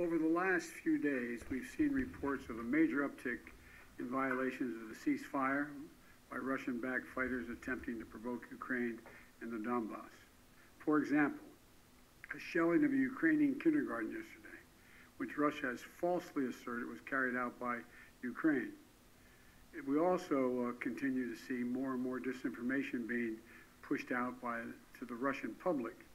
Over the last few days, we've seen reports of a major uptick in violations of the ceasefire by Russian-backed fighters attempting to provoke Ukraine and the Donbass. For example, a shelling of a Ukrainian kindergarten yesterday, which Russia has falsely asserted was carried out by Ukraine. We also continue to see more and more disinformation being pushed out to the Russian public,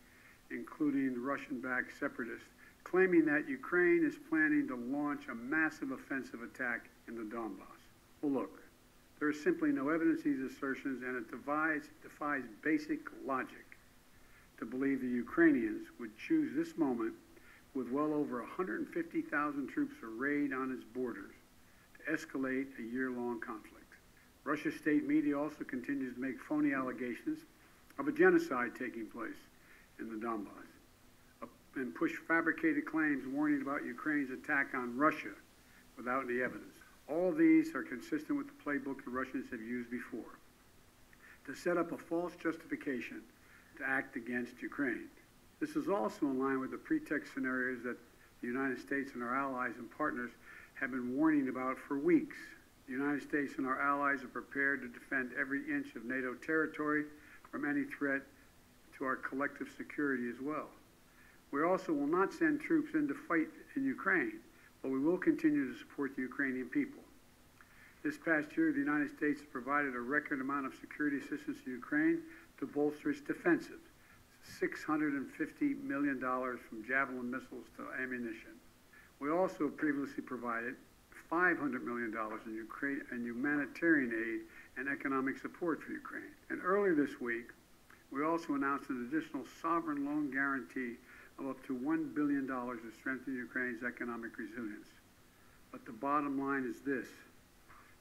including Russian-backed separatists, claiming that Ukraine is planning to launch a massive offensive attack in the Donbass. Well, look, there is simply no evidence of these assertions, and it defies basic logic to believe the Ukrainians would choose this moment, with well over 150,000 troops arrayed on its borders, to escalate a year-long conflict. Russia's state media also continues to make phony allegations of a genocide taking place in the Donbass and push fabricated claims warning about Ukraine's attack on Russia without any evidence. All of these are consistent with the playbook the Russians have used before to set up a false justification to act against Ukraine. This is also in line with the pretext scenarios that the United States and our allies and partners have been warning about for weeks. The United States and our allies are prepared to defend every inch of NATO territory from any threat to our collective security as well. We also will not send troops in to fight in Ukraine, but we will continue to support the Ukrainian people. This past year, the United States has provided a record amount of security assistance to Ukraine to bolster its defenses, $650 million from Javelin missiles to ammunition. We also previously provided $500 million in humanitarian aid and economic support for Ukraine. And earlier this week, we also announced an additional sovereign loan guarantee of up to $1 billion to strengthen Ukraine's economic resilience. But the bottom line is this: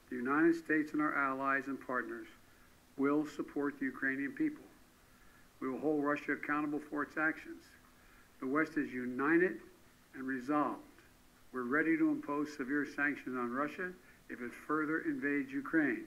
the United States and our allies and partners will support the Ukrainian people. We will hold Russia accountable for its actions. The West is united and resolved. We're ready to impose severe sanctions on Russia if it further invades Ukraine.